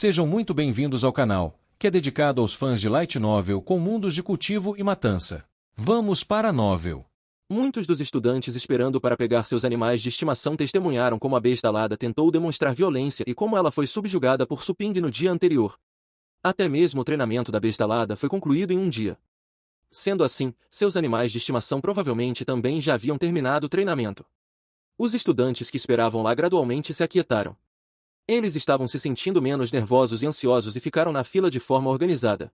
Sejam muito bem-vindos ao canal, que é dedicado aos fãs de Light Novel com mundos de cultivo e matança. Vamos para a novel. Muitos dos estudantes esperando para pegar seus animais de estimação testemunharam como a besta alada tentou demonstrar violência e como ela foi subjugada por Suping no dia anterior. Até mesmo o treinamento da besta alada foi concluído em um dia. Sendo assim, seus animais de estimação provavelmente também já haviam terminado o treinamento. Os estudantes que esperavam lá gradualmente se aquietaram. Eles estavam se sentindo menos nervosos e ansiosos e ficaram na fila de forma organizada.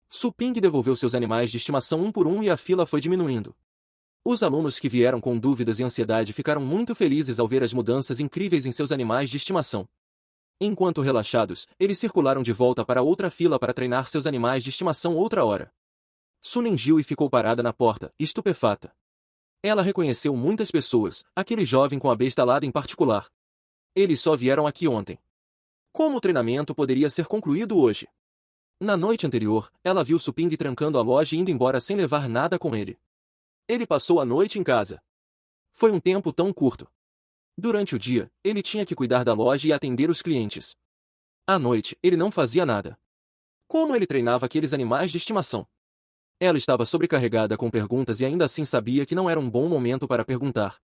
Suping devolveu seus animais de estimação um por um e a fila foi diminuindo. Os alunos que vieram com dúvidas e ansiedade ficaram muito felizes ao ver as mudanças incríveis em seus animais de estimação. Enquanto relaxados, eles circularam de volta para outra fila para treinar seus animais de estimação outra hora. Suning Jiui ficou parada na porta, estupefata. Ela reconheceu muitas pessoas, aquele jovem com a besta alada em particular. Eles só vieram aqui ontem. Como o treinamento poderia ser concluído hoje? Na noite anterior, ela viu Suping trancando a loja e indo embora sem levar nada com ele. Ele passou a noite em casa. Foi um tempo tão curto. Durante o dia, ele tinha que cuidar da loja e atender os clientes. À noite, ele não fazia nada. Como ele treinava aqueles animais de estimação? Ela estava sobrecarregada com perguntas e ainda assim sabia que não era um bom momento para perguntar.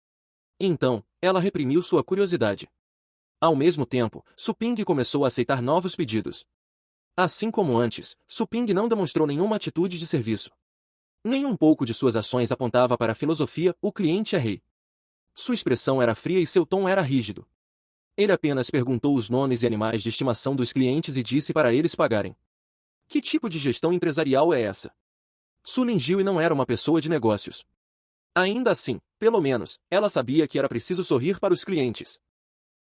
Então, ela reprimiu sua curiosidade. Ao mesmo tempo, Suping começou a aceitar novos pedidos. Assim como antes, Suping não demonstrou nenhuma atitude de serviço. Nem um pouco de suas ações apontava para a filosofia, o cliente é rei. Sua expressão era fria e seu tom era rígido. Ele apenas perguntou os nomes e animais de estimação dos clientes e disse para eles pagarem. Que tipo de gestão empresarial é essa? Suning Jiui não era uma pessoa de negócios. Ainda assim, pelo menos, ela sabia que era preciso sorrir para os clientes.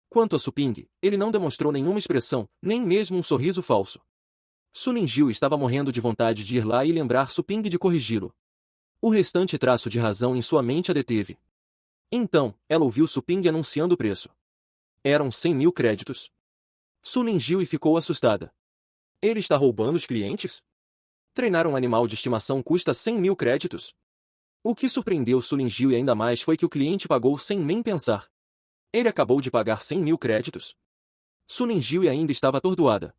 Quanto a Suping, ele não demonstrou nenhuma expressão, nem mesmo um sorriso falso. Suning Jiui estava morrendo de vontade de ir lá e lembrar Suping de corrigi-lo. O restante traço de razão em sua mente a deteve. Então, ela ouviu Suping anunciando o preço. Eram 100.000 créditos. Suning Jiui ficou assustada. Ele está roubando os clientes? Treinar um animal de estimação custa 100.000 créditos? O que surpreendeu Suning Jiui ainda mais foi que o cliente pagou sem nem pensar. Ele acabou de pagar 100.000 créditos. Suning Jiui ainda estava atordoada.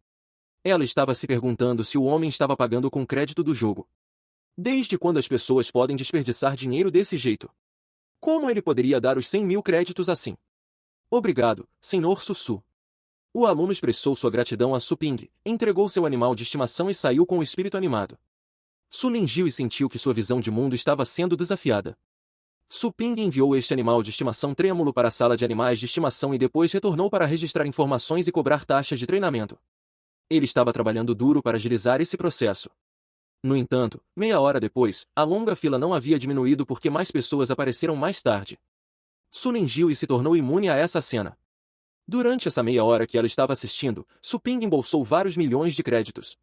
Ela estava se perguntando se o homem estava pagando com crédito do jogo. Desde quando as pessoas podem desperdiçar dinheiro desse jeito? Como ele poderia dar os 100.000 créditos assim? Obrigado, Sr. Sussu. O aluno expressou sua gratidão a Suping, entregou seu animal de estimação e saiu com o espírito animado. Suning Jiui sentiu que sua visão de mundo estava sendo desafiada. Suping enviou este animal de estimação trêmulo para a sala de animais de estimação e depois retornou para registrar informações e cobrar taxas de treinamento. Ele estava trabalhando duro para agilizar esse processo. No entanto, meia hora depois, a longa fila não havia diminuído porque mais pessoas apareceram mais tarde. Suning Jiui se tornou imune a essa cena. Durante essa meia hora que ela estava assistindo, Suping embolsou vários milhões de créditos.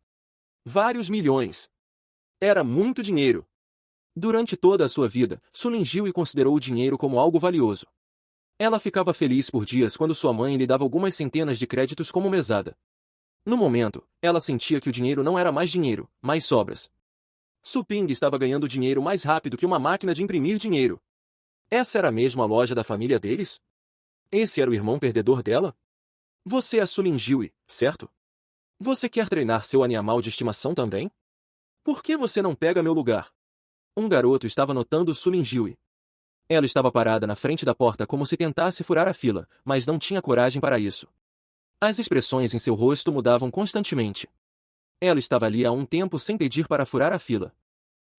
Vários milhões! Era muito dinheiro! Durante toda a sua vida, Suning Jiui considerou o dinheiro como algo valioso. Ela ficava feliz por dias quando sua mãe lhe dava algumas centenas de créditos como mesada. No momento, ela sentia que o dinheiro não era mais dinheiro, mas sobras. Suping estava ganhando dinheiro mais rápido que uma máquina de imprimir dinheiro. Essa era mesmo a loja da família deles? Esse era o irmão perdedor dela? Você é Suning Jiui, certo? Você quer treinar seu animal de estimação também? Por que você não pega meu lugar? Um garoto estava notando Suning Jiui. Ela estava parada na frente da porta como se tentasse furar a fila, mas não tinha coragem para isso. As expressões em seu rosto mudavam constantemente. Ela estava ali há um tempo sem pedir para furar a fila.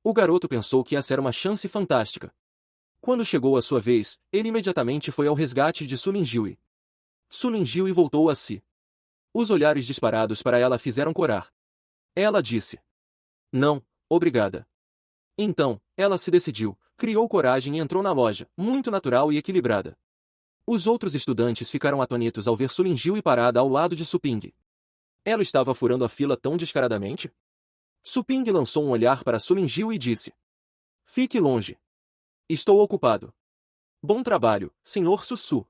O garoto pensou que essa era uma chance fantástica. Quando chegou a sua vez, ele imediatamente foi ao resgate de Suning Jiui. Suning Jiui voltou a si. Os olhares disparados para ela fizeram corar. Ela disse: Não, obrigada. Então, ela se decidiu, criou coragem e entrou na loja, muito natural e equilibrada. Os outros estudantes ficaram atônitos ao ver Suning Jiui parada ao lado de Suping. Ela estava furando a fila tão descaradamente? Suping lançou um olhar para Suning Jiui e disse: Fique longe. Estou ocupado. Bom trabalho, Sr. Sussu.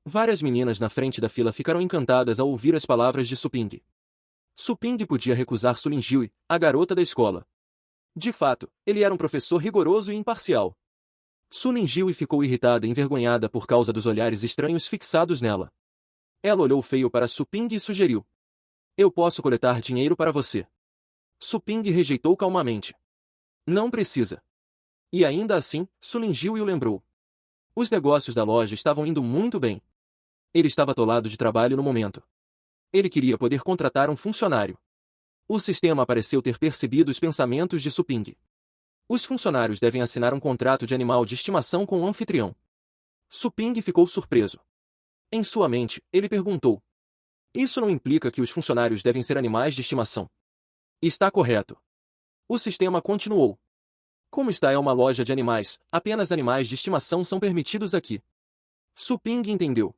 Várias meninas na frente da fila ficaram encantadas ao ouvir as palavras de Suping. Suping podia recusar Suning Jiui, a garota da escola. De fato, ele era um professor rigoroso e imparcial. Suning Jiui ficou irritada e envergonhada por causa dos olhares estranhos fixados nela. Ela olhou feio para Suping e sugeriu: Eu posso coletar dinheiro para você. Suping rejeitou calmamente. Não precisa. E ainda assim, Su Lingjiu o lembrou. Os negócios da loja estavam indo muito bem. Ele estava atolado de trabalho no momento. Ele queria poder contratar um funcionário. O sistema pareceu ter percebido os pensamentos de Suping. Os funcionários devem assinar um contrato de animal de estimação com o anfitrião. Suping ficou surpreso. Em sua mente, ele perguntou: isso não implica que os funcionários devem ser animais de estimação? Está correto. O sistema continuou. Como esta é uma loja de animais, apenas animais de estimação são permitidos aqui. Suping entendeu.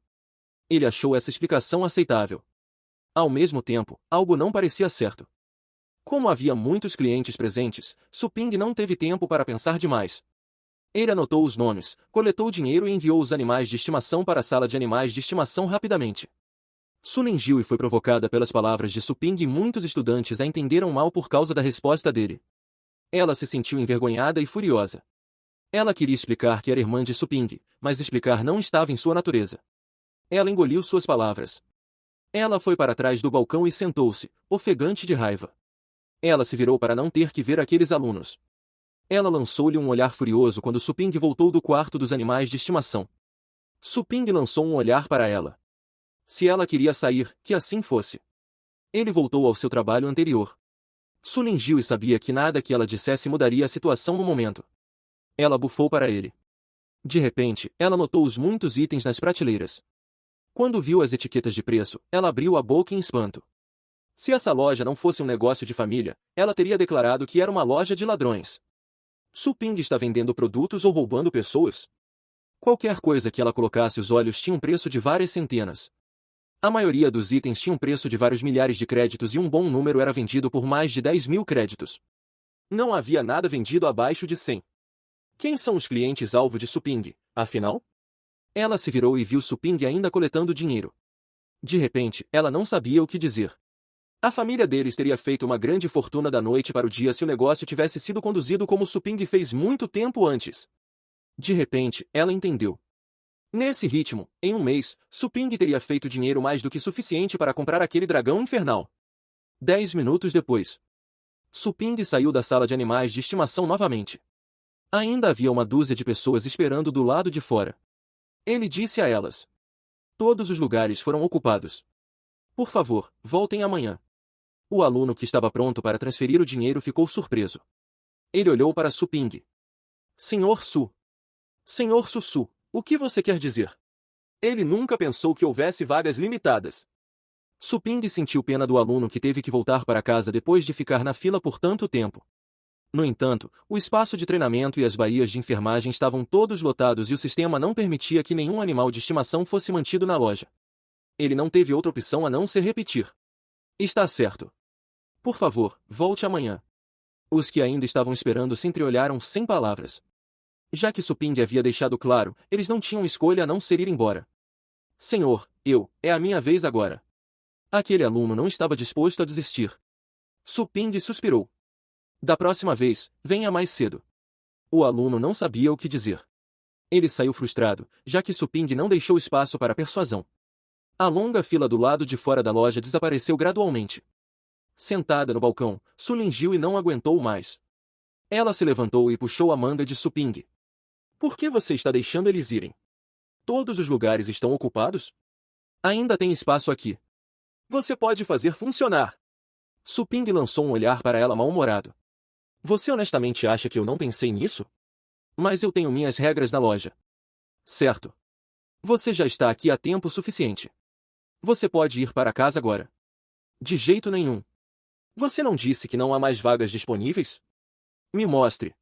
Ele achou essa explicação aceitável. Ao mesmo tempo, algo não parecia certo. Como havia muitos clientes presentes, Suping não teve tempo para pensar demais. Ele anotou os nomes, coletou dinheiro e enviou os animais de estimação para a sala de animais de estimação rapidamente. Su Lingjiu foi provocada pelas palavras de Suping e muitos estudantes a entenderam mal por causa da resposta dele. Ela se sentiu envergonhada e furiosa. Ela queria explicar que era irmã de Suping, mas explicar não estava em sua natureza. Ela engoliu suas palavras. Ela foi para trás do balcão e sentou-se, ofegante de raiva. Ela se virou para não ter que ver aqueles alunos. Ela lançou-lhe um olhar furioso quando Suping voltou do quarto dos animais de estimação. Suping lançou um olhar para ela. Se ela queria sair, que assim fosse. Ele voltou ao seu trabalho anterior. Su Lingjiu sabia que nada que ela dissesse mudaria a situação no momento. Ela bufou para ele. De repente, ela notou os muitos itens nas prateleiras. Quando viu as etiquetas de preço, ela abriu a boca em espanto. Se essa loja não fosse um negócio de família, ela teria declarado que era uma loja de ladrões. Suping está vendendo produtos ou roubando pessoas? Qualquer coisa que ela colocasse os olhos tinha um preço de várias centenas. A maioria dos itens tinha um preço de vários milhares de créditos e um bom número era vendido por mais de 10.000 créditos. Não havia nada vendido abaixo de 100. Quem são os clientes-alvo de Suping, afinal? Ela se virou e viu Suping ainda coletando dinheiro. De repente, ela não sabia o que dizer. A família deles teria feito uma grande fortuna da noite para o dia se o negócio tivesse sido conduzido como Suping fez muito tempo antes. De repente, ela entendeu. Nesse ritmo, em um mês, Suping teria feito dinheiro mais do que suficiente para comprar aquele dragão infernal. 10 minutos depois, Suping saiu da sala de animais de estimação novamente. Ainda havia uma dúzia de pessoas esperando do lado de fora. Ele disse a elas: todos os lugares foram ocupados. Por favor, voltem amanhã. O aluno que estava pronto para transferir o dinheiro ficou surpreso. Ele olhou para Suping. Senhor Su. Senhor Su, o que você quer dizer? Ele nunca pensou que houvesse vagas limitadas. Suping sentiu pena do aluno que teve que voltar para casa depois de ficar na fila por tanto tempo. No entanto, o espaço de treinamento e as baías de enfermagem estavam todos lotados e o sistema não permitia que nenhum animal de estimação fosse mantido na loja. Ele não teve outra opção a não ser repetir. Está certo. Por favor, volte amanhã. Os que ainda estavam esperando se entreolharam sem palavras. Já que Suping havia deixado claro, eles não tinham escolha a não ser ir embora. Senhor, é a minha vez agora. Aquele aluno não estava disposto a desistir. Suping suspirou. Da próxima vez, venha mais cedo. O aluno não sabia o que dizer. Ele saiu frustrado, já que Suping não deixou espaço para persuasão. A longa fila do lado de fora da loja desapareceu gradualmente. Sentada no balcão, Su Lingjiu não aguentou mais. Ela se levantou e puxou a manga de Suping. Por que você está deixando eles irem? Todos os lugares estão ocupados? Ainda tem espaço aqui. Você pode fazer funcionar. Suping lançou um olhar para ela mal-humorado. Você honestamente acha que eu não pensei nisso? Mas eu tenho minhas regras na loja. Certo. Você já está aqui há tempo suficiente. Você pode ir para casa agora. De jeito nenhum. Você não disse que não há mais vagas disponíveis? Me mostre.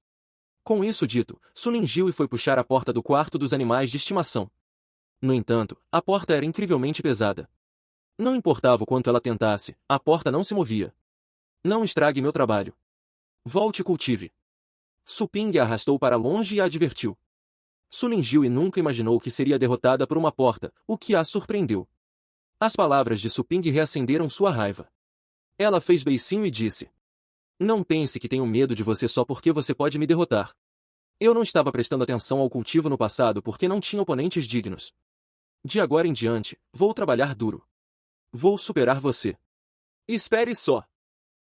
Com isso dito, Su Lingjiu foi puxar a porta do quarto dos animais de estimação. No entanto, a porta era incrivelmente pesada. Não importava o quanto ela tentasse, a porta não se movia. Não estrague meu trabalho. Volte e cultive. Suping a arrastou para longe e a advertiu. Su Lingjiu nunca imaginou que seria derrotada por uma porta, o que a surpreendeu. As palavras de Suping reacenderam sua raiva. Ela fez beicinho e disse: não pense que tenho medo de você só porque você pode me derrotar. Eu não estava prestando atenção ao cultivo no passado porque não tinha oponentes dignos. De agora em diante, vou trabalhar duro. Vou superar você. Espere só.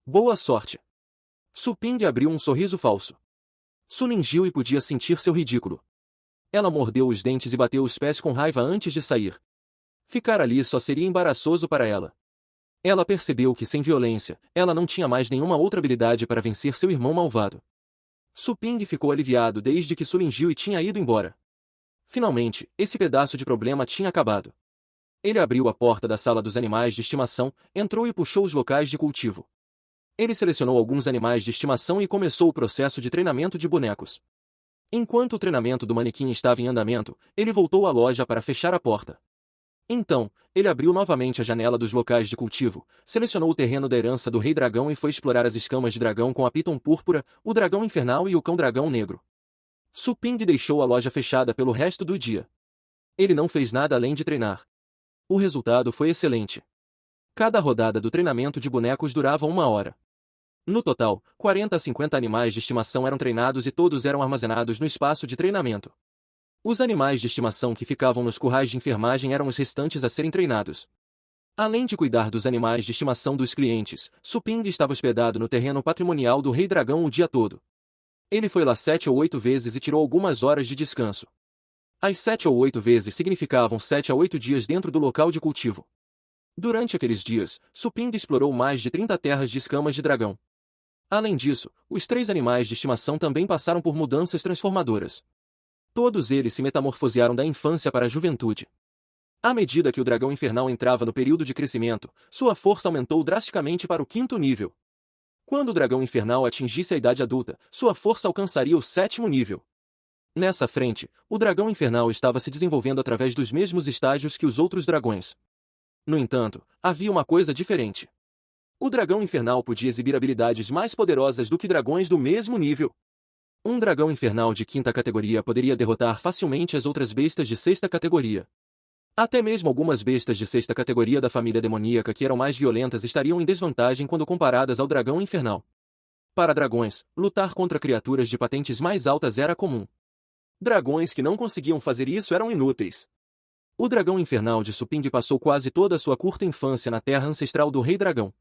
Boa sorte. Suping abriu um sorriso falso. Su Ninjui podia sentir seu ridículo. Ela mordeu os dentes e bateu os pés com raiva antes de sair. Ficar ali só seria embaraçoso para ela. Ela percebeu que, sem violência, ela não tinha mais nenhuma outra habilidade para vencer seu irmão malvado. Suping ficou aliviado desde que Su Ninjui tinha ido embora. Finalmente, esse pedaço de problema tinha acabado. Ele abriu a porta da sala dos animais de estimação, entrou e puxou os locais de cultivo. Ele selecionou alguns animais de estimação e começou o processo de treinamento de bonecos. Enquanto o treinamento do manequim estava em andamento, ele voltou à loja para fechar a porta. Então, ele abriu novamente a janela dos locais de cultivo, selecionou o terreno da herança do Rei Dragão e foi explorar as escamas de dragão com a Piton Púrpura, o Dragão Infernal e o Cão Dragão Negro. Suping deixou a loja fechada pelo resto do dia. Ele não fez nada além de treinar. O resultado foi excelente. Cada rodada do treinamento de bonecos durava 1 hora. No total, 40 a 50 animais de estimação eram treinados e todos eram armazenados no espaço de treinamento. Os animais de estimação que ficavam nos currais de enfermagem eram os restantes a serem treinados. Além de cuidar dos animais de estimação dos clientes, Suping estava hospedado no terreno patrimonial do Rei Dragão o dia todo. Ele foi lá 7 ou 8 vezes e tirou algumas horas de descanso. As 7 ou 8 vezes significavam 7 a 8 dias dentro do local de cultivo. Durante aqueles dias, Suping explorou mais de 30 terras de escamas de dragão. Além disso, os 3 animais de estimação também passaram por mudanças transformadoras. Todos eles se metamorfosearam da infância para a juventude. À medida que o dragão infernal entrava no período de crescimento, sua força aumentou drasticamente para o 5º nível. Quando o dragão infernal atingisse a idade adulta, sua força alcançaria o 7º nível. Nessa frente, o dragão infernal estava se desenvolvendo através dos mesmos estágios que os outros dragões. No entanto, havia uma coisa diferente. O dragão infernal podia exibir habilidades mais poderosas do que dragões do mesmo nível. Um dragão infernal de 5ª categoria poderia derrotar facilmente as outras bestas de 6ª categoria. Até mesmo algumas bestas de 6ª categoria da família demoníaca que eram mais violentas estariam em desvantagem quando comparadas ao dragão infernal. Para dragões, lutar contra criaturas de patentes mais altas era comum. Dragões que não conseguiam fazer isso eram inúteis. O dragão infernal de Suping passou quase toda a sua curta infância na terra ancestral do Rei Dragão.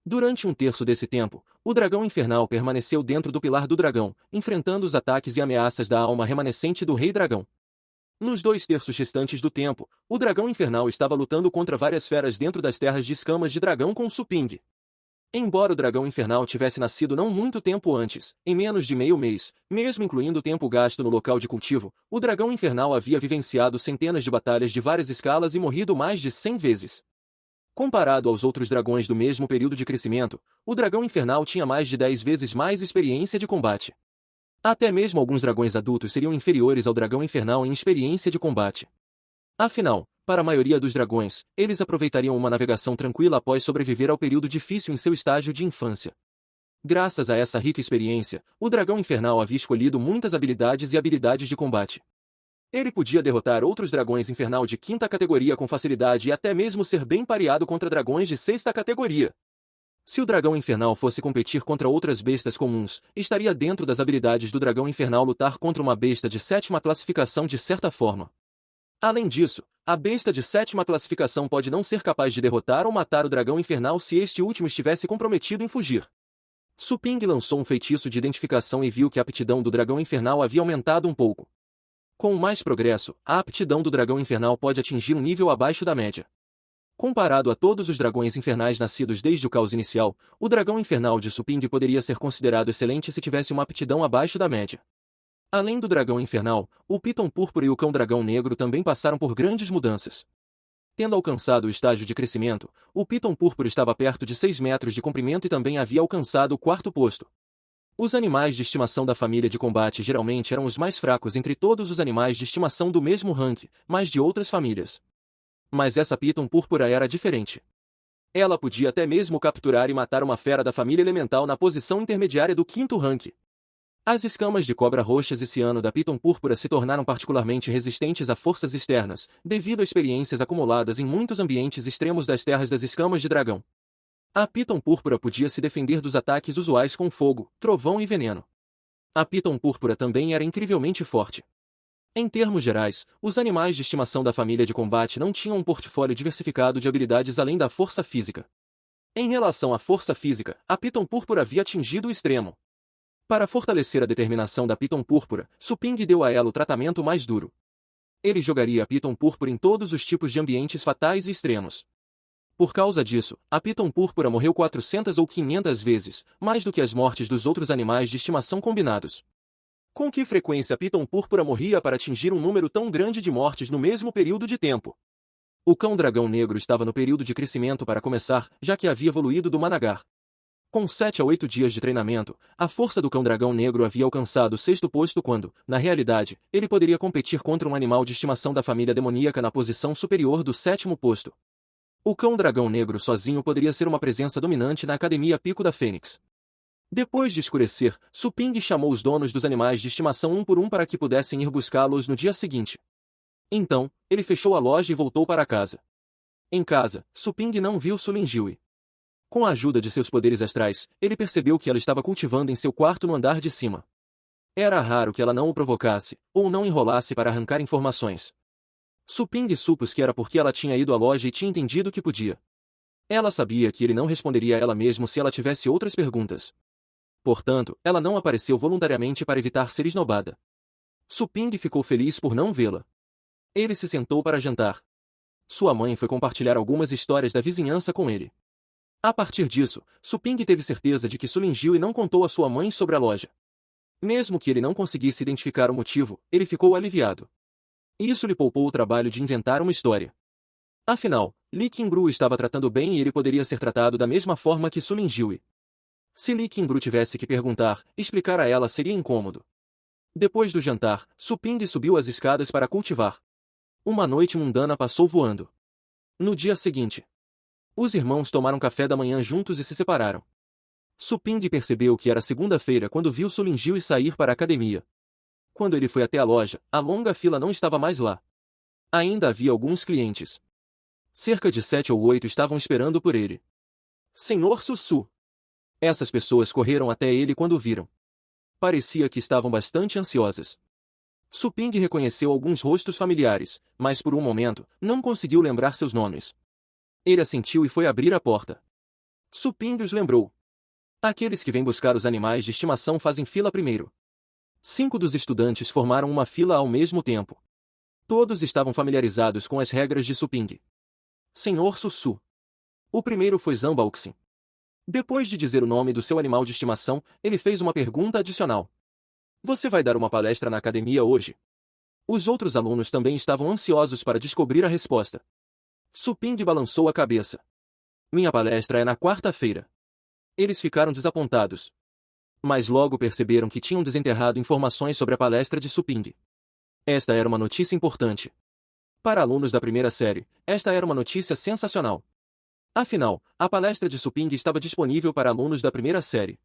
Durante 1/3 desse tempo, o dragão infernal permaneceu dentro do Pilar do Dragão, enfrentando os ataques e ameaças da alma remanescente do Rei Dragão. Nos 2/3 restantes do tempo, o dragão infernal estava lutando contra várias feras dentro das terras de escamas de dragão com Suping. Embora o dragão infernal tivesse nascido não muito tempo antes, em menos de meio mês, mesmo incluindo o tempo gasto no local de cultivo, o dragão infernal havia vivenciado centenas de batalhas de várias escalas e morrido mais de 100 vezes. Comparado aos outros dragões do mesmo período de crescimento, o dragão infernal tinha mais de 10 vezes mais experiência de combate. Até mesmo alguns dragões adultos seriam inferiores ao dragão infernal em experiência de combate. Afinal, para a maioria dos dragões, eles aproveitariam uma navegação tranquila após sobreviver ao período difícil em seu estágio de infância. Graças a essa rica experiência, o dragão infernal havia escolhido muitas habilidades e habilidades de combate. Ele podia derrotar outros dragões infernal de 5ª categoria com facilidade e até mesmo ser bem pareado contra dragões de 6ª categoria. Se o dragão infernal fosse competir contra outras bestas comuns, estaria dentro das habilidades do dragão infernal lutar contra uma besta de 7ª classificação de certa forma. Além disso, a besta de 7ª classificação pode não ser capaz de derrotar ou matar o dragão infernal se este último estivesse comprometido em fugir. Suping lançou um feitiço de identificação e viu que a aptidão do dragão infernal havia aumentado um pouco. Com mais progresso, a aptidão do dragão infernal pode atingir um nível abaixo da média. Comparado a todos os dragões infernais nascidos desde o caos inicial, o dragão infernal de Suping poderia ser considerado excelente se tivesse uma aptidão abaixo da média. Além do dragão infernal, o Piton Púrpura e o Cão Dragão Negro também passaram por grandes mudanças. Tendo alcançado o estágio de crescimento, o Piton Púrpura estava perto de 6 metros de comprimento e também havia alcançado o 4º posto. Os animais de estimação da família de combate geralmente eram os mais fracos entre todos os animais de estimação do mesmo rank, mas de outras famílias. Mas essa Piton Púrpura era diferente. Ela podia até mesmo capturar e matar uma fera da família elemental na posição intermediária do 5º rank. As escamas de cobra roxas e ciano da Piton Púrpura se tornaram particularmente resistentes a forças externas, devido a experiências acumuladas em muitos ambientes extremos das terras das escamas de dragão. A Piton Púrpura podia se defender dos ataques usuais com fogo, trovão e veneno. A Piton Púrpura também era incrivelmente forte. Em termos gerais, os animais de estimação da família de combate não tinham um portfólio diversificado de habilidades além da força física. Em relação à força física, a Piton Púrpura havia atingido o extremo. Para fortalecer a determinação da Piton Púrpura, Suping deu a ela o tratamento mais duro. Ele jogaria a Piton Púrpura em todos os tipos de ambientes fatais e extremos. Por causa disso, a Piton Púrpura morreu 400 ou 500 vezes, mais do que as mortes dos outros animais de estimação combinados. Com que frequência a Piton Púrpura morria para atingir um número tão grande de mortes no mesmo período de tempo? O cão-dragão negro estava no período de crescimento para começar, já que havia evoluído do Managar. Com 7 a 8 dias de treinamento, a força do cão-dragão negro havia alcançado o 6º posto quando, na realidade, ele poderia competir contra um animal de estimação da família demoníaca na posição superior do 7º posto. O cão-dragão negro sozinho poderia ser uma presença dominante na Academia Pico da Fênix. Depois de escurecer, Suping chamou os donos dos animais de estimação um por um para que pudessem ir buscá-los no dia seguinte. Então, ele fechou a loja e voltou para casa. Em casa, Suping não viu Sulingiwi. Com a ajuda de seus poderes astrais, ele percebeu que ela estava cultivando em seu quarto no andar de cima. Era raro que ela não o provocasse, ou não enrolasse para arrancar informações. Suping supôs que era porque ela tinha ido à loja e tinha entendido que podia. Ela sabia que ele não responderia a ela mesmo se ela tivesse outras perguntas. Portanto, ela não apareceu voluntariamente para evitar ser esnobada. Suping ficou feliz por não vê-la. Ele se sentou para jantar. Sua mãe foi compartilhar algumas histórias da vizinhança com ele. A partir disso, Suping teve certeza de que Sulingiwi não contou à sua mãe sobre a loja. Mesmo que ele não conseguisse identificar o motivo, ele ficou aliviado. Isso lhe poupou o trabalho de inventar uma história. Afinal, Li Qingru estava tratando bem e ele poderia ser tratado da mesma forma que Sulingiwi. Se Li Qingru tivesse que perguntar, explicar a ela seria incômodo. Depois do jantar, Suping subiu as escadas para cultivar. Uma noite mundana passou voando. No dia seguinte, os irmãos tomaram café da manhã juntos e se separaram. Suping percebeu que era segunda-feira quando viu Sulingiwi sair para a academia. Quando ele foi até a loja, a longa fila não estava mais lá. Ainda havia alguns clientes. Cerca de 7 ou 8 estavam esperando por ele. Senhor Sussu! Essas pessoas correram até ele quando o viram. Parecia que estavam bastante ansiosas. Suping reconheceu alguns rostos familiares, mas por um momento, não conseguiu lembrar seus nomes. Ele assentiu e foi abrir a porta. Suping os lembrou. Aqueles que vêm buscar os animais de estimação fazem fila primeiro. 5 dos estudantes formaram uma fila ao mesmo tempo. Todos estavam familiarizados com as regras de Suping. Senhor Sussu. O primeiro foi Zambaoxin. Depois de dizer o nome do seu animal de estimação, ele fez uma pergunta adicional. Você vai dar uma palestra na academia hoje? Os outros alunos também estavam ansiosos para descobrir a resposta. Suping balançou a cabeça. Minha palestra é na quarta-feira. Eles ficaram desapontados. Mas logo perceberam que tinham desenterrado informações sobre a palestra de Suping. Esta era uma notícia importante. Para alunos da primeira série, esta era uma notícia sensacional. Afinal, a palestra de Suping estava disponível para alunos da primeira série.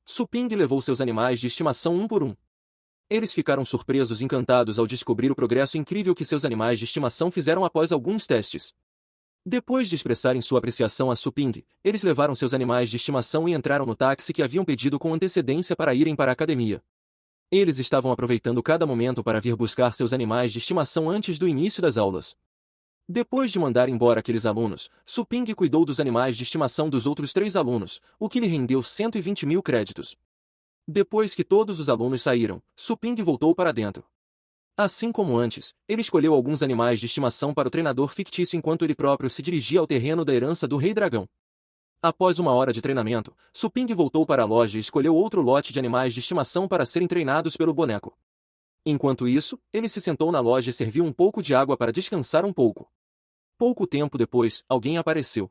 Suping levou seus animais de estimação um por um. Eles ficaram surpresos e encantados ao descobrir o progresso incrível que seus animais de estimação fizeram após alguns testes. Depois de expressarem sua apreciação a Suping, eles levaram seus animais de estimação e entraram no táxi que haviam pedido com antecedência para irem para a academia. Eles estavam aproveitando cada momento para vir buscar seus animais de estimação antes do início das aulas. Depois de mandar embora aqueles alunos, Suping cuidou dos animais de estimação dos outros 3 alunos, o que lhe rendeu 120 mil créditos. Depois que todos os alunos saíram, Suping voltou para dentro. Assim como antes, ele escolheu alguns animais de estimação para o treinador fictício enquanto ele próprio se dirigia ao terreno da herança do Rei Dragão. Após uma hora de treinamento, Suping voltou para a loja e escolheu outro lote de animais de estimação para serem treinados pelo boneco. Enquanto isso, ele se sentou na loja e serviu um pouco de água para descansar um pouco. Pouco tempo depois, alguém apareceu.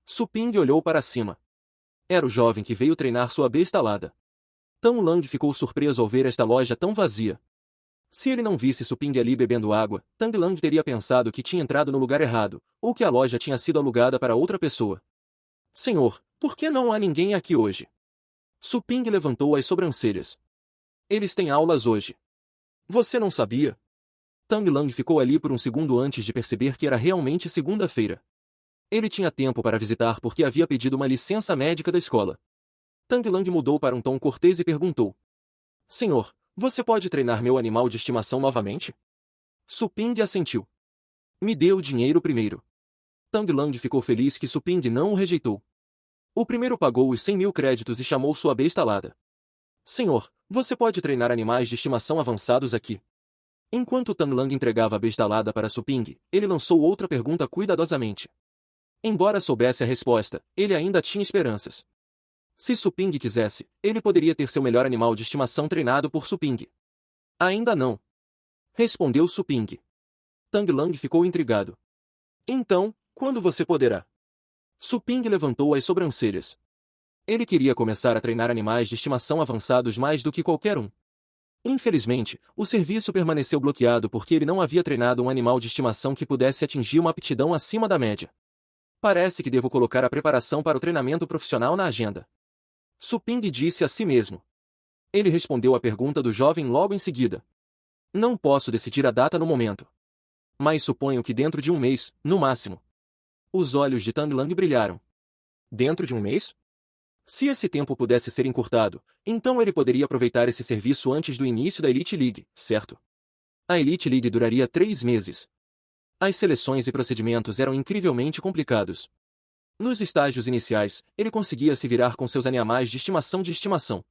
Suping olhou para cima. Era o jovem que veio treinar sua besta alada. Tang Lang ficou surpreso ao ver esta loja tão vazia. Se ele não visse Suping ali bebendo água, Tang Lang teria pensado que tinha entrado no lugar errado, ou que a loja tinha sido alugada para outra pessoa. Senhor, por que não há ninguém aqui hoje? Suping levantou as sobrancelhas. Eles têm aulas hoje. Você não sabia? Tang Lang ficou ali por um segundo antes de perceber que era realmente segunda-feira. Ele tinha tempo para visitar porque havia pedido uma licença médica da escola. Tang Lang mudou para um tom cortês e perguntou. Senhor, você pode treinar meu animal de estimação novamente? Suping assentiu. Me dê o dinheiro primeiro. Tang Lang ficou feliz que Suping não o rejeitou. O primeiro pagou os 100.000 créditos e chamou sua besta alada. Senhor, você pode treinar animais de estimação avançados aqui. Enquanto Tang Lang entregava a besta alada para Suping, ele lançou outra pergunta cuidadosamente. Embora soubesse a resposta, ele ainda tinha esperanças. Se Suping quisesse, ele poderia ter seu melhor animal de estimação treinado por Suping. Ainda não. Respondeu Suping. Tang Lang ficou intrigado. Então, quando você poderá? Suping levantou as sobrancelhas. Ele queria começar a treinar animais de estimação avançados mais do que qualquer um. Infelizmente, o serviço permaneceu bloqueado porque ele não havia treinado um animal de estimação que pudesse atingir uma aptidão acima da média. Parece que devo colocar a preparação para o treinamento profissional na agenda. Suping disse a si mesmo. Ele respondeu à pergunta do jovem logo em seguida. Não posso decidir a data no momento. Mas suponho que dentro de um mês, no máximo. Os olhos de Tang Lang brilharam. Dentro de um mês? Se esse tempo pudesse ser encurtado, então ele poderia aproveitar esse serviço antes do início da Elite League, certo? A Elite League duraria 3 meses. As seleções e procedimentos eram incrivelmente complicados. Nos estágios iniciais, ele conseguia se virar com seus animais de estimação.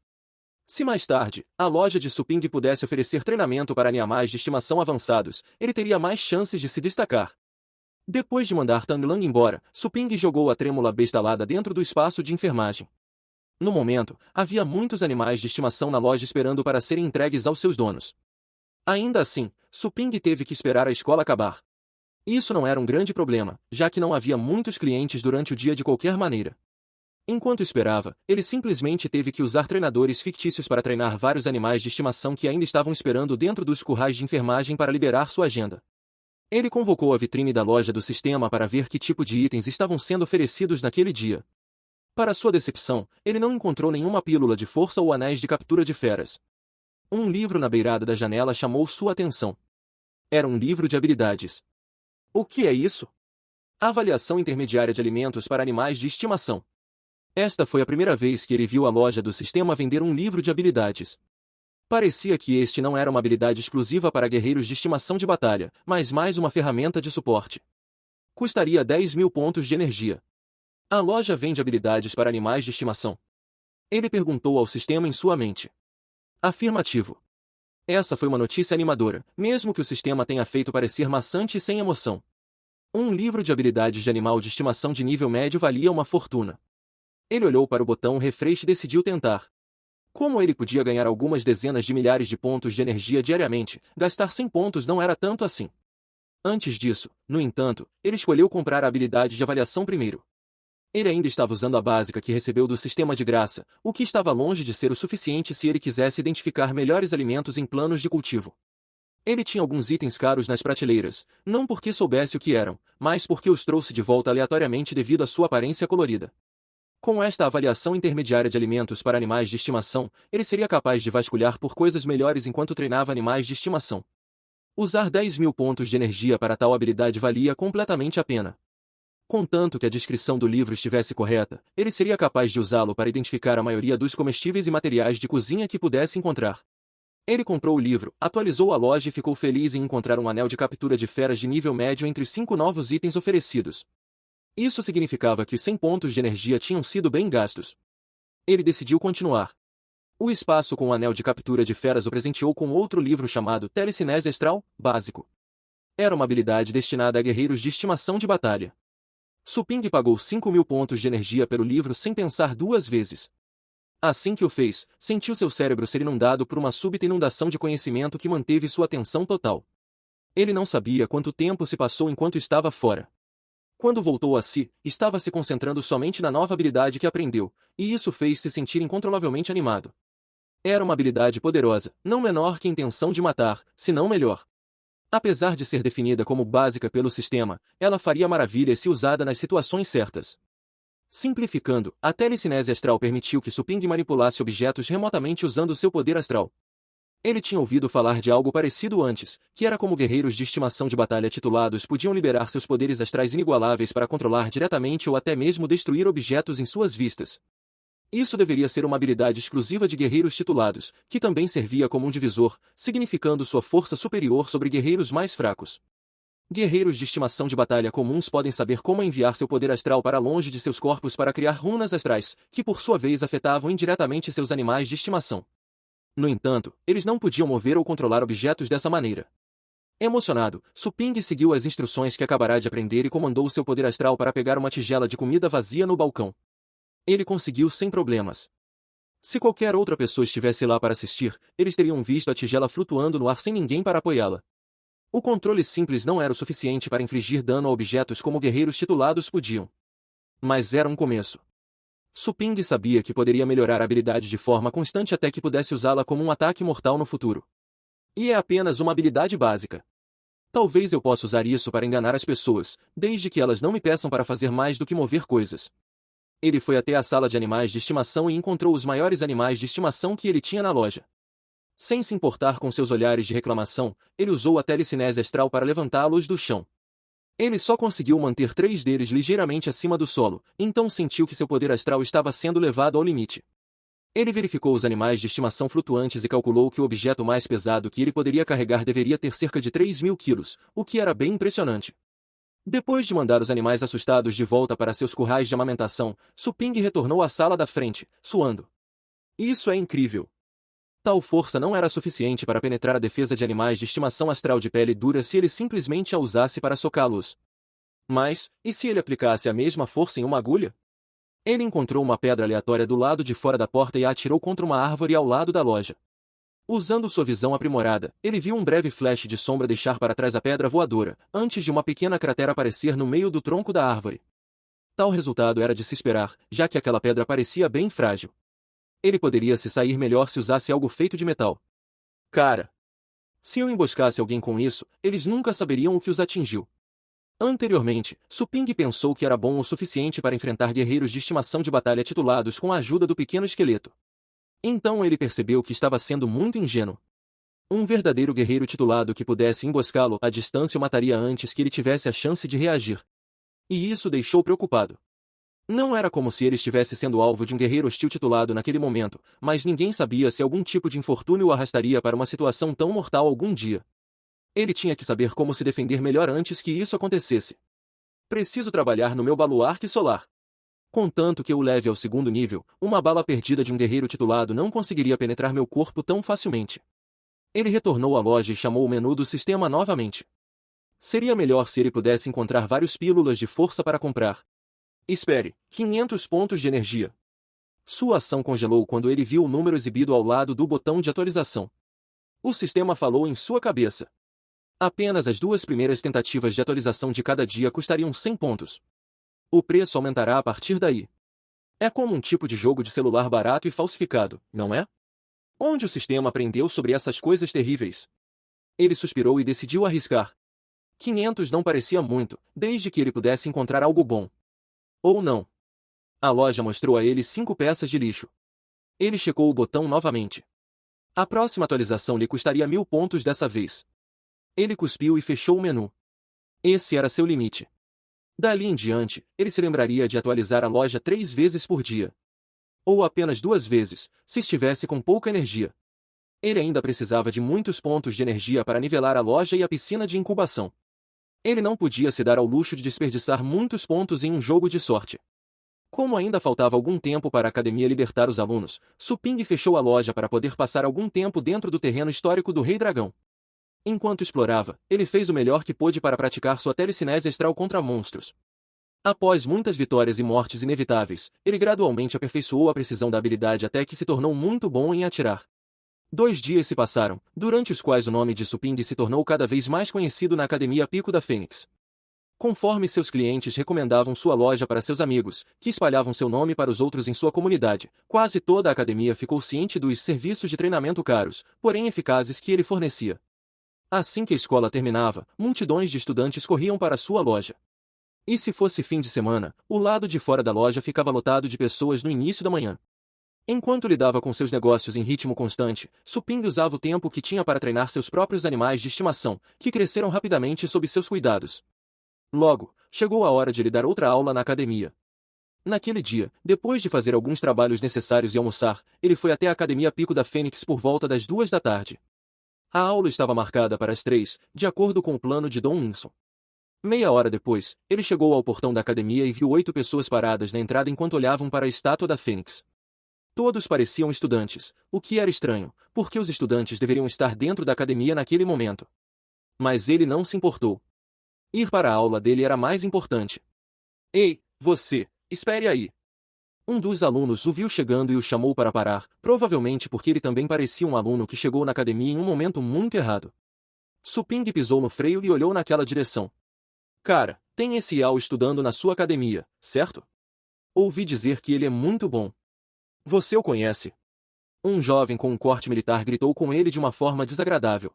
Se mais tarde, a loja de Suping pudesse oferecer treinamento para animais de estimação avançados, ele teria mais chances de se destacar. Depois de mandar Tang Lang embora, Suping jogou a trêmula besta alada dentro do espaço de enfermagem. No momento, havia muitos animais de estimação na loja esperando para serem entregues aos seus donos. Ainda assim, Suping teve que esperar a escola acabar. Isso não era um grande problema, já que não havia muitos clientes durante o dia de qualquer maneira. Enquanto esperava, ele simplesmente teve que usar treinadores fictícios para treinar vários animais de estimação que ainda estavam esperando dentro dos currais de enfermagem para liberar sua agenda. Ele convocou a vitrine da loja do sistema para ver que tipo de itens estavam sendo oferecidos naquele dia. Para sua decepção, ele não encontrou nenhuma pílula de força ou anéis de captura de feras. Um livro na beirada da janela chamou sua atenção. Era um livro de habilidades. O que é isso? Avaliação intermediária de alimentos para animais de estimação. Esta foi a primeira vez que ele viu a loja do sistema vender um livro de habilidades. Parecia que este não era uma habilidade exclusiva para guerreiros de estimação de batalha, mas mais uma ferramenta de suporte. Custaria 10.000 pontos de energia. A loja vende habilidades para animais de estimação. Ele perguntou ao sistema em sua mente. Afirmativo. Essa foi uma notícia animadora, mesmo que o sistema tenha feito parecer maçante e sem emoção. Um livro de habilidades de animal de estimação de nível médio valia uma fortuna. Ele olhou para o botão refresh e decidiu tentar. Como ele podia ganhar algumas dezenas de milhares de pontos de energia diariamente, gastar 100 pontos não era tanto assim. Antes disso, no entanto, ele escolheu comprar a habilidade de avaliação primeiro. Ele ainda estava usando a básica que recebeu do sistema de graça, o que estava longe de ser o suficiente se ele quisesse identificar melhores alimentos em planos de cultivo. Ele tinha alguns itens caros nas prateleiras, não porque soubesse o que eram, mas porque os trouxe de volta aleatoriamente devido à sua aparência colorida. Com esta avaliação intermediária de alimentos para animais de estimação, ele seria capaz de vasculhar por coisas melhores enquanto treinava animais de estimação. Usar 10.000 pontos de energia para tal habilidade valia completamente a pena. Contanto que a descrição do livro estivesse correta, ele seria capaz de usá-lo para identificar a maioria dos comestíveis e materiais de cozinha que pudesse encontrar. Ele comprou o livro, atualizou a loja e ficou feliz em encontrar um anel de captura de feras de nível médio entre os 5 novos itens oferecidos. Isso significava que os 100 pontos de energia tinham sido bem gastos. Ele decidiu continuar. O espaço com o anel de captura de feras o presenteou com outro livro chamado Telecinese Astral, básico. Era uma habilidade destinada a guerreiros de estimação de batalha. Suping pagou 5.000 pontos de energia pelo livro sem pensar 2 vezes. Assim que o fez, sentiu seu cérebro ser inundado por uma súbita inundação de conhecimento que manteve sua atenção total. Ele não sabia quanto tempo se passou enquanto estava fora. Quando voltou a si, estava se concentrando somente na nova habilidade que aprendeu, e isso fez se sentir incontrolavelmente animado. Era uma habilidade poderosa, não menor que a intenção de matar, se não melhor. Apesar de ser definida como básica pelo sistema, ela faria maravilhas se usada nas situações certas. Simplificando, a telecinese astral permitiu que Suping manipulasse objetos remotamente usando seu poder astral. Ele tinha ouvido falar de algo parecido antes, que era como guerreiros de estimação de batalha titulados podiam liberar seus poderes astrais inigualáveis para controlar diretamente ou até mesmo destruir objetos em suas vistas. Isso deveria ser uma habilidade exclusiva de guerreiros titulados, que também servia como um divisor, significando sua força superior sobre guerreiros mais fracos. Guerreiros de estimação de batalha comuns podem saber como enviar seu poder astral para longe de seus corpos para criar runas astrais, que por sua vez afetavam indiretamente seus animais de estimação. No entanto, eles não podiam mover ou controlar objetos dessa maneira. Emocionado, Suping seguiu as instruções que acabará de aprender e comandou seu poder astral para pegar uma tigela de comida vazia no balcão. Ele conseguiu sem problemas. Se qualquer outra pessoa estivesse lá para assistir, eles teriam visto a tigela flutuando no ar sem ninguém para apoiá-la. O controle simples não era o suficiente para infligir dano a objetos como guerreiros titulados podiam. Mas era um começo. Suping sabia que poderia melhorar a habilidade de forma constante até que pudesse usá-la como um ataque mortal no futuro. E é apenas uma habilidade básica. Talvez eu possa usar isso para enganar as pessoas, desde que elas não me peçam para fazer mais do que mover coisas. Ele foi até a sala de animais de estimação e encontrou os maiores animais de estimação que ele tinha na loja. Sem se importar com seus olhares de reclamação, ele usou a telecinese astral para levantá-los do chão. Ele só conseguiu manter 3 deles ligeiramente acima do solo, então sentiu que seu poder astral estava sendo levado ao limite. Ele verificou os animais de estimação flutuantes e calculou que o objeto mais pesado que ele poderia carregar deveria ter cerca de 3.000 quilos, o que era bem impressionante. Depois de mandar os animais assustados de volta para seus currais de amamentação, Suping retornou à sala da frente, suando. Isso é incrível! Tal força não era suficiente para penetrar a defesa de animais de estimação astral de pele dura se ele simplesmente a usasse para socá-los. Mas, e se ele aplicasse a mesma força em uma agulha? Ele encontrou uma pedra aleatória do lado de fora da porta e a atirou contra uma árvore ao lado da loja. Usando sua visão aprimorada, ele viu um breve flash de sombra deixar para trás a pedra voadora, antes de uma pequena cratera aparecer no meio do tronco da árvore. Tal resultado era de se esperar, já que aquela pedra parecia bem frágil. Ele poderia se sair melhor se usasse algo feito de metal. Cara! Se eu emboscasse alguém com isso, eles nunca saberiam o que os atingiu. Anteriormente, Suping pensou que era bom o suficiente para enfrentar guerreiros de estimação de batalha titulados com a ajuda do pequeno esqueleto. Então ele percebeu que estava sendo muito ingênuo. Um verdadeiro guerreiro titulado que pudesse emboscá-lo à distância o mataria antes que ele tivesse a chance de reagir. E isso o deixou preocupado. Não era como se ele estivesse sendo alvo de um guerreiro hostil titulado naquele momento, mas ninguém sabia se algum tipo de infortúnio o arrastaria para uma situação tão mortal algum dia. Ele tinha que saber como se defender melhor antes que isso acontecesse. Preciso trabalhar no meu baluarte solar. Contanto que eu o leve ao 2º nível, uma bala perdida de um guerreiro titulado não conseguiria penetrar meu corpo tão facilmente. Ele retornou à loja e chamou o menu do sistema novamente. Seria melhor se ele pudesse encontrar várias pílulas de força para comprar. Espere, 500 pontos de energia. Sua ação congelou quando ele viu o número exibido ao lado do botão de atualização. O sistema falou em sua cabeça. Apenas as 2 primeiras tentativas de atualização de cada dia custariam 100 pontos. O preço aumentará a partir daí. É como um tipo de jogo de celular barato e falsificado, não é? Onde o sistema aprendeu sobre essas coisas terríveis? Ele suspirou e decidiu arriscar. 500 não parecia muito, desde que ele pudesse encontrar algo bom. Ou não. A loja mostrou a ele 5 peças de lixo. Ele checou o botão novamente. A próxima atualização lhe custaria 1.000 pontos dessa vez. Ele cuspiu e fechou o menu. Esse era seu limite. Dali em diante, ele se lembraria de atualizar a loja 3 vezes por dia. Ou apenas 2 vezes, se estivesse com pouca energia. Ele ainda precisava de muitos pontos de energia para nivelar a loja e a piscina de incubação. Ele não podia se dar ao luxo de desperdiçar muitos pontos em um jogo de sorte. Como ainda faltava algum tempo para a academia libertar os alunos, Suping fechou a loja para poder passar algum tempo dentro do terreno histórico do Rei Dragão. Enquanto explorava, ele fez o melhor que pôde para praticar sua telecinese astral contra monstros. Após muitas vitórias e mortes inevitáveis, ele gradualmente aperfeiçoou a precisão da habilidade até que se tornou muito bom em atirar. 2 dias se passaram, durante os quais o nome de Suping se tornou cada vez mais conhecido na Academia Pico da Fênix. Conforme seus clientes recomendavam sua loja para seus amigos, que espalhavam seu nome para os outros em sua comunidade, quase toda a academia ficou ciente dos serviços de treinamento caros, porém eficazes que ele fornecia. Assim que a escola terminava, multidões de estudantes corriam para sua loja. E se fosse fim de semana, o lado de fora da loja ficava lotado de pessoas no início da manhã. Enquanto lidava com seus negócios em ritmo constante, Suping usava o tempo que tinha para treinar seus próprios animais de estimação, que cresceram rapidamente sob seus cuidados. Logo, chegou a hora de lhe dar outra aula na academia. Naquele dia, depois de fazer alguns trabalhos necessários e almoçar, ele foi até a Academia Pico da Fênix por volta das 2 da tarde. A aula estava marcada para as 3, de acordo com o plano de Dom Winson. Meia hora depois, ele chegou ao portão da academia e viu 8 pessoas paradas na entrada enquanto olhavam para a estátua da Fênix. Todos pareciam estudantes, o que era estranho, porque os estudantes deveriam estar dentro da academia naquele momento. Mas ele não se importou. Ir para a aula dele era mais importante. Ei, você, espere aí! Um dos alunos o viu chegando e o chamou para parar, provavelmente porque ele também parecia um aluno que chegou na academia em um momento muito errado. Suping pisou no freio e olhou naquela direção. Cara, tem esse Yao estudando na sua academia, certo? Ouvi dizer que ele é muito bom. Você o conhece? Um jovem com um corte militar gritou com ele de uma forma desagradável.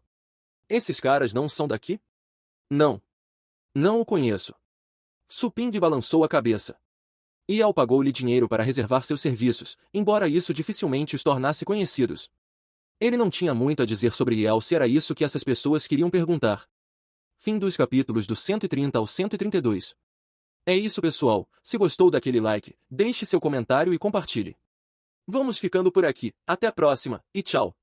Esses caras não são daqui? Não. Não o conheço. Suping balançou a cabeça. Yao pagou-lhe dinheiro para reservar seus serviços, embora isso dificilmente os tornasse conhecidos. Ele não tinha muito a dizer sobre Yao se era isso que essas pessoas queriam perguntar. Fim dos capítulos do 130 ao 132. É isso, pessoal. Se gostou daquele like, deixe seu comentário e compartilhe. Vamos ficando por aqui. Até a próxima, e tchau!